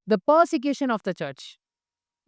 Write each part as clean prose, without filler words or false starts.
the persecution of the church.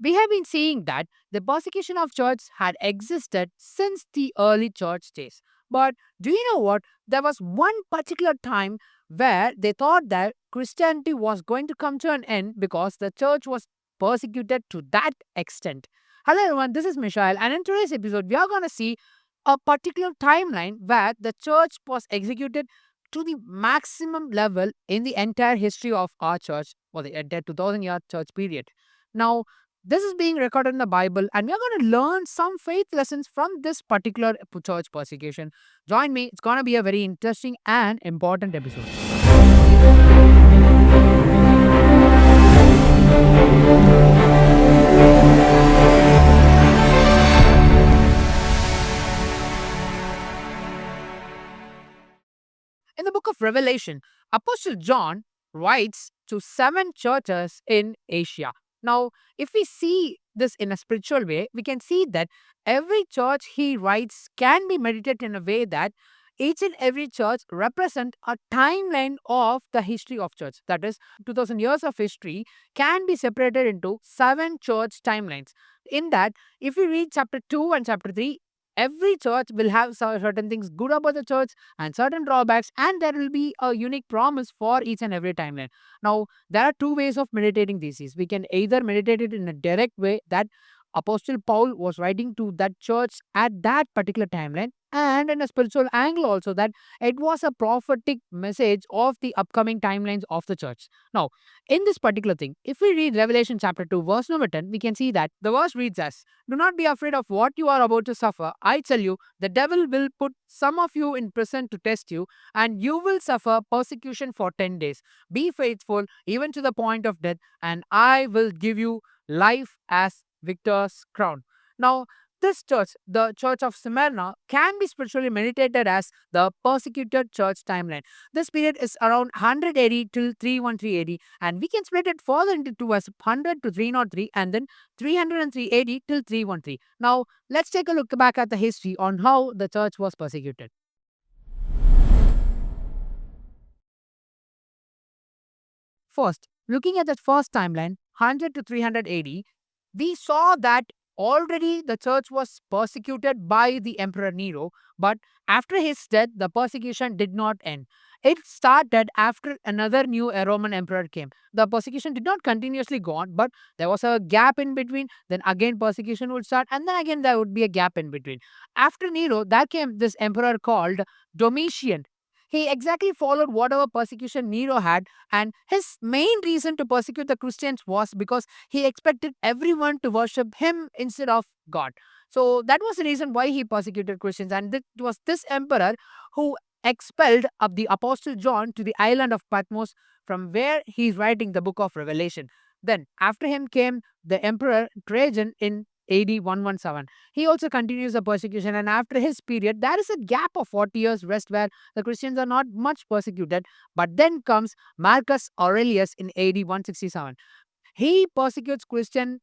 We have been seeing that the persecution of church had existed since the early church days. But do you know what? There was one particular time where they thought that Christianity was going to come to an end because the church was persecuted to that extent. Hello everyone, this is Michelle, and in today's episode, we are going to see a particular timeline where the church was executed to the maximum level in the entire history of our church, or the entire 2000-year church period. Now, this is being recorded in the Bible, and we are going to learn some faith lessons from this particular church persecution. Join me, it's going to be a very interesting and important episode. In the book of Revelation, Apostle John writes to 7 churches in Asia. Now, if we see this in a spiritual way, we can see that every church he writes can be meditated in a way that each and every church represent a timeline of the history of church. That is, 2000 years of history can be separated into 7 church timelines. In that, if we read chapter 2 and chapter 3, every church will have certain things good about the church and certain drawbacks, and there will be a unique promise for each and every timeline. Now, there are 2 ways of meditating these. We can either meditate it in a direct way that Apostle Paul was writing to that church at that particular timeline, and in a spiritual angle also that it was a prophetic message of the upcoming timelines of the church. Now, in this particular thing, if we read Revelation chapter 2, verse number 10, we can see that the verse reads as, "Do not be afraid of what you are about to suffer. I tell you, the devil will put some of you in prison to test you, and you will suffer persecution for 10 days. Be faithful even to the point of death, and I will give you life as victor's crown." Now, this church, the church of Smyrna, can be spiritually meditated as the persecuted church timeline. This period is around 100 AD till 313 AD, and we can split it further into two as 100 to 303 and then 303 AD till 313. Now, let's take a look back at the history on how the church was persecuted. First, looking at that first timeline, 100 to 300 AD, we saw that already the church was persecuted by the Emperor Nero, but after his death, the persecution did not end. It started after another new Roman emperor came. The persecution did not continuously go on, but there was a gap in between. Then again, persecution would start, and then again, there would be a gap in between. After Nero, there came this emperor called Domitian. He exactly followed whatever persecution Nero had, and his main reason to persecute the Christians was because he expected everyone to worship him instead of God. So that was the reason why he persecuted Christians, and it was this emperor who expelled up the apostle John to the island of Patmos, from where he is writing the book of Revelation. Then after him came the emperor Trajan in AD 117. He also continues the persecution, and after his period, there is a gap of 40 years rest where the Christians are not much persecuted. But then comes Marcus Aurelius in AD 167. He persecutes Christian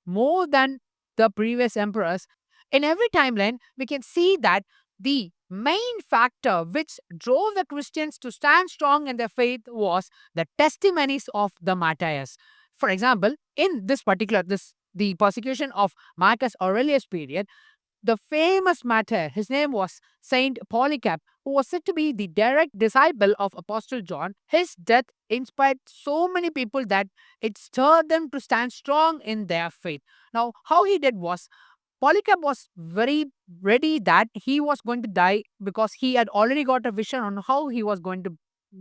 more than the previous emperors. In every timeline, we can see that the main factor which drove the Christians to stand strong in their faith was the testimonies of the martyrs. For example, in this particular this the persecution of Marcus Aurelius period, the famous martyr, his name was Saint Polycarp, who was said to be the direct disciple of Apostle John. His death inspired so many people that it stirred them to stand strong in their faith. Now, how he did was, Polycarp was very ready that he was going to die because he had already got a vision on how he was going to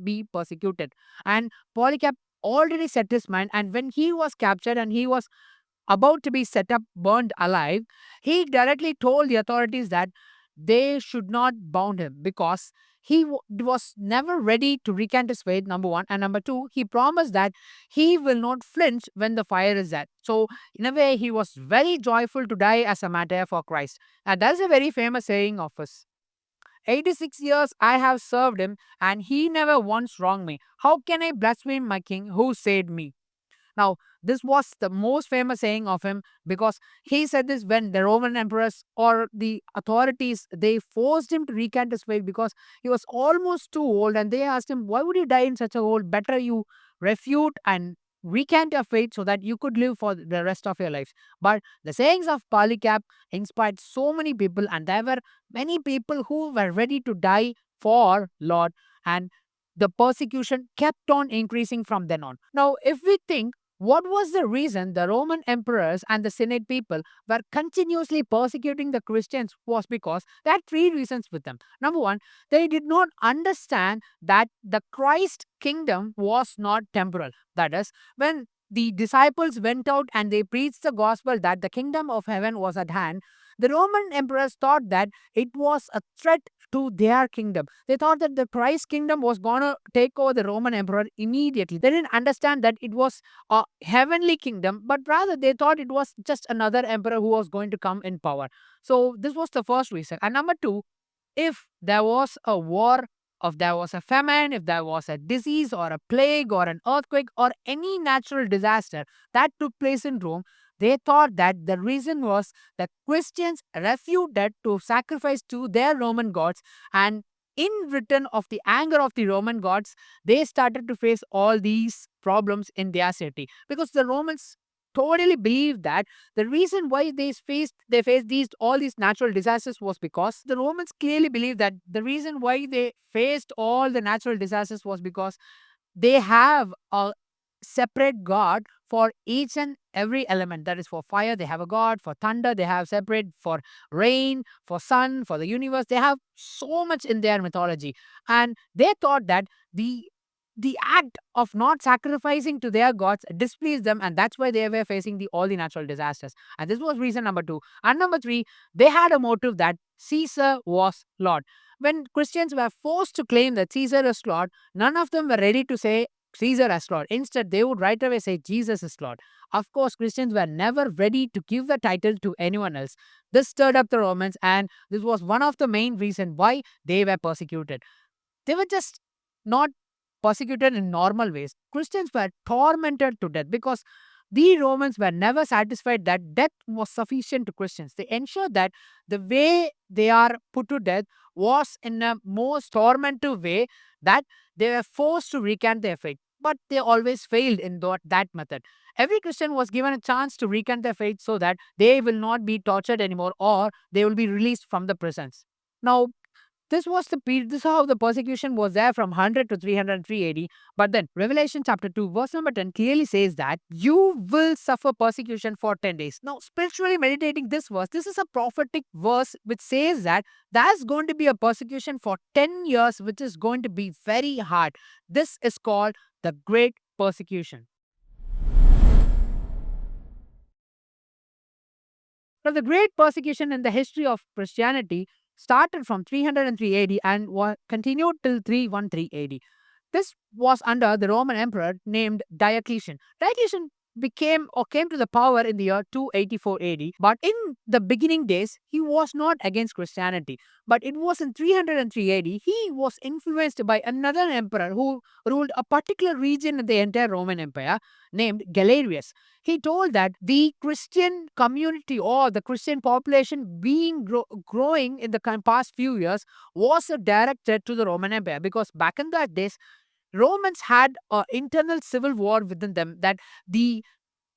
be persecuted. And Polycarp already set his mind, and when he was captured and he was about to be set up, burned alive, he directly told the authorities that they should not bound him because he was never ready to recant his faith, number one. And number two, he promised that he will not flinch when the fire is there. So, in a way, he was very joyful to die as a martyr for Christ. And that's a very famous saying of his. 86 years I have served him, and he never once wronged me. How can I blaspheme my king who saved me? Now, this was the most famous saying of him because he said this when the Roman emperors or the authorities they forced him to recant his faith because he was almost too old, and they asked him, "Why would you die in such a old? Better you refute and recant your faith so that you could live for the rest of your life. But the sayings of Polycarp inspired so many people, and there were many people who were ready to die for Lord, and the persecution kept on increasing from then on. Now, if we think, what was the reason the Roman emperors and the Senate people were continuously persecuting the Christians was because there are three reasons with them. Number one, they did not understand that the Christ kingdom was not temporal. That is, when the disciples went out and they preached the gospel that the kingdom of heaven was at hand, the Roman emperors thought that it was a threat to their kingdom. They thought that the Christ kingdom was going to take over the Roman emperor immediately. They didn't understand that it was a heavenly kingdom, but rather they thought it was just another emperor who was going to come in power. So this was the first reason. And number two, if there was a war, if there was a famine, if there was a disease or a plague or an earthquake or any natural disaster that took place in Rome, they thought that the reason was that Christians refused to sacrifice to their Roman gods, and in return of the anger of the Roman gods, they started to face all these problems in their city, because the Romans totally believed that the reason why they faced these all these natural disasters was because the Romans clearly believed that the reason why they faced all the natural disasters was because they have a separate god for each and every element. That is, for fire they have a god, for thunder they have separate, for rain, for sun, for the universe, they have so much in their mythology. And they thought that the act of not sacrificing to their gods displeased them, and that's why they were facing all the natural disasters. And this was reason number two. And number three, they had a motive that Caesar was Lord. When Christians were forced to claim that Caesar is Lord, none of them were ready to say Caesar as Lord. Instead, they would right away say Jesus is Lord. Of course, Christians were never ready to give the title to anyone else. This stirred up the Romans, and this was one of the main reasons why they were persecuted. They were just not persecuted in normal ways. Christians were tormented to death because the Romans were never satisfied that death was sufficient to Christians. They ensured that the way they are put to death was in a most tormentive way, that they were forced to recant their faith. But they always failed in that method. Every Christian was given a chance to recant their faith so that they will not be tortured anymore, or they will be released from the prisons. Now, this was the period, this is how the persecution was there from 100 to 303 AD. But then Revelation chapter 2, verse number 10 clearly says that you will suffer persecution for 10 days. Now, spiritually meditating this verse, this is a prophetic verse which says that there's going to be a persecution for 10 years, which is going to be very hard. This is called the Great Persecution. Now, the Great Persecution in the history of Christianity started from 303 AD and continued till 313 AD. This was under the Roman emperor named Diocletian. Diocletian came to the power in the year 284 AD, but in the beginning days he was not against Christianity. But it was in 303 AD he was influenced by another emperor who ruled a particular region in the entire Roman Empire named Galerius. He told that the Christian community or the Christian population being growing in the past few years was a direct threat to the Roman Empire, because back in that days Romans had an internal civil war within them, that the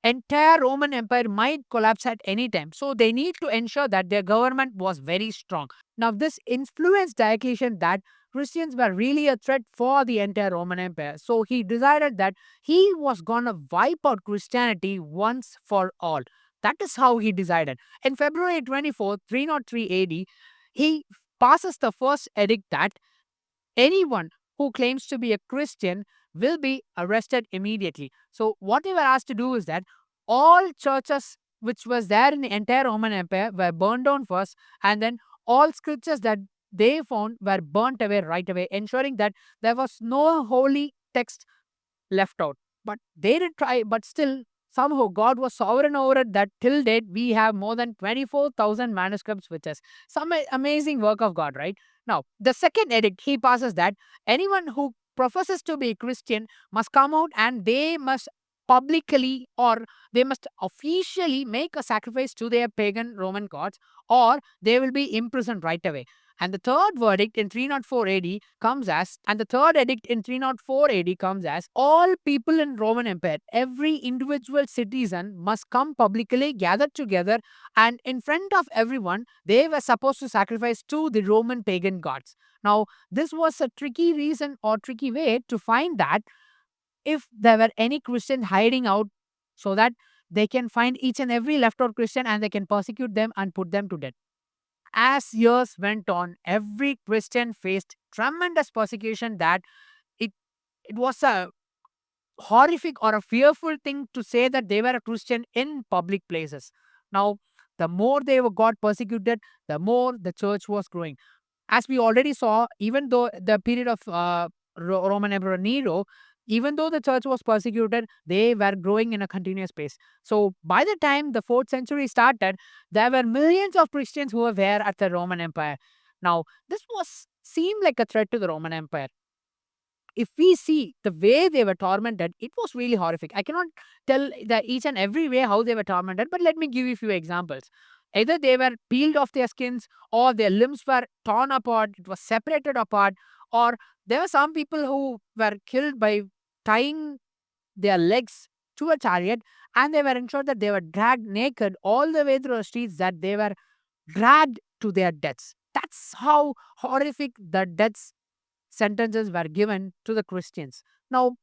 entire Roman Empire might collapse at any time. So they need to ensure that their government was very strong. Now, this influenced Diocletian that Christians were really a threat for the entire Roman Empire. So he decided that he was gonna wipe out Christianity once for all. That is how he decided. In February 24th, 303 AD, he passes the first edict that anyone who claims to be a Christian will be arrested immediately. So what they were asked to do is that all churches which was there in the entire Roman Empire were burned down first, and then all scriptures that they found were burnt away right away, ensuring that there was no holy text left out. But they did try, but still, somehow God was sovereign over it, that till date we have more than 24,000 manuscripts with us. Some amazing work of God, right? Now, the second edict he passes that anyone who professes to be a Christian must come out and they must publicly, or they must officially make a sacrifice to their pagan Roman gods, or they will be imprisoned right away. And the third verdict in 304 AD comes as, and the third edict in 304 AD comes as, all people in Roman Empire, every individual citizen must come publicly gathered together, and in front of everyone, they were supposed to sacrifice to the Roman pagan gods. Now, this was a tricky reason or tricky way to find that if there were any Christian hiding out, so that they can find each and every left out Christian and they can persecute them and put them to death. As years went on, every Christian faced tremendous persecution that it, it was a horrific or a fearful thing to say that they were a Christian in public places. Now, the more they were got persecuted, the more the church was growing. As we already saw, even though the period of Roman Emperor Nero, even though the church was persecuted, they were growing in a continuous pace. So by the time the 4th century started, there were millions of Christians who were there at the Roman Empire. Now, this was seemed like a threat to the Roman Empire. If we see the way they were tormented, it was really horrific. I cannot tell the each and every way how they were tormented, but let me give you a few examples. Either they were peeled off their skins, or their limbs were torn apart, it was separated apart, or there were some people who were killed by tying their legs to a chariot, and they were ensured that they were dragged naked all the way through the streets, that they were dragged to their deaths. That's how horrific the deaths sentences were given to the Christians. Now,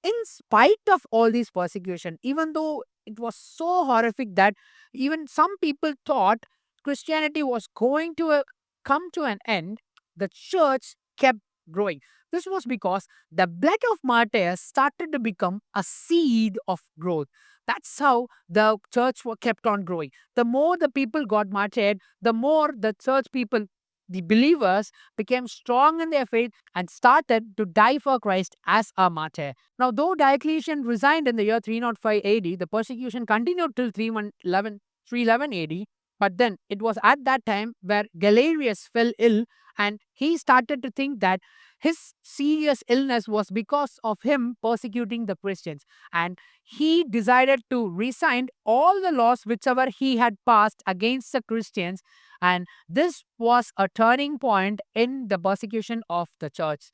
in spite of all these persecution, even though it was so horrific that even some people thought Christianity was going to come to an end, the church kept growing. This was because the blood of martyrs started to become a seed of growth. That's how the church kept on growing. The more the people got martyred, the more the church people, the believers, became strong in their faith and started to die for Christ as a martyr. Now, though Diocletian resigned in the year 305 AD, the persecution continued till 311 AD. But then it was at that time where Galerius fell ill, and he started to think that his serious illness was because of him persecuting the Christians. And he decided to resign all the laws whichever he had passed against the Christians. And this was a turning point in the persecution of the church.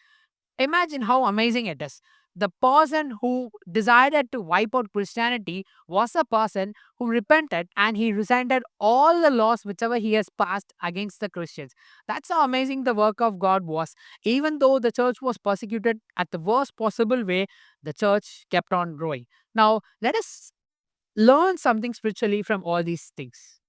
Imagine how amazing it is. The person who decided to wipe out Christianity was a person who repented, and he resented all the laws whichever he has passed against the Christians. That's how amazing the work of God was. Even though the church was persecuted at the worst possible way, the church kept on growing. Now, let us learn something spiritually from all these things.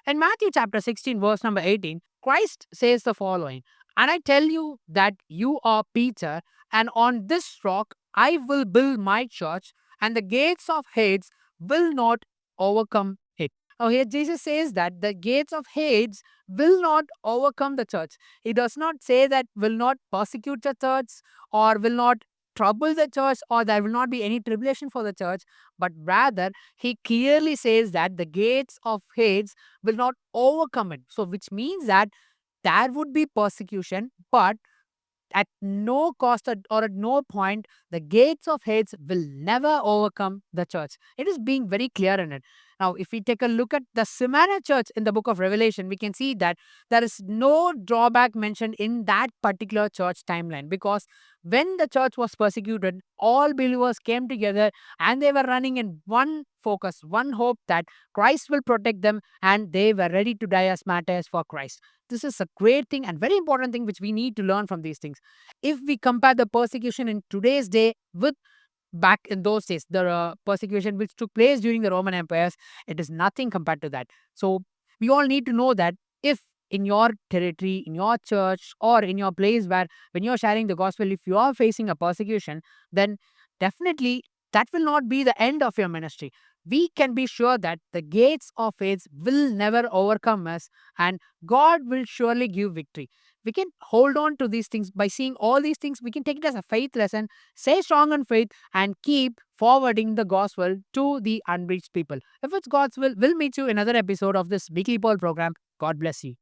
In Matthew chapter 16, verse number 18, Christ says the following: And I tell you that you are Peter, and on this rock I will build my church, and the gates of Hades will not overcome it. Now, here Jesus says that the gates of Hades will not overcome the church. He does not say that will not persecute the church, or will not trouble the church, or there will not be any tribulation for the church, but rather he clearly says that the gates of Hades will not overcome it. So, which means that there would be persecution, but at no cost or at no point, the gates of Hades will never overcome the church. It is being very clear in it. Now, if we take a look at the Smyrna church in the book of Revelation, we can see that there is no drawback mentioned in that particular church timeline, because when the church was persecuted, all believers came together and they were running in one focus, one hope, that Christ will protect them, and they were ready to die as martyrs for Christ. This is a great thing and very important thing which we need to learn from these things. If we compare the persecution in today's day with back in those days, the persecution which took place during the Roman empires, it is nothing compared to that. So we all need to know that if in your territory, in your church, or in your place where when you're sharing the gospel, if you are facing a persecution, then definitely that will not be the end of your ministry. We can be sure that the gates of Hades will never overcome us, and God will surely give victory. We can hold on to these things. By seeing all these things, we can take it as a faith lesson, stay strong in faith, and keep forwarding the gospel to the unreached people. If it's God's will, we'll meet you in another episode of this Weekly Pearl program. God bless you.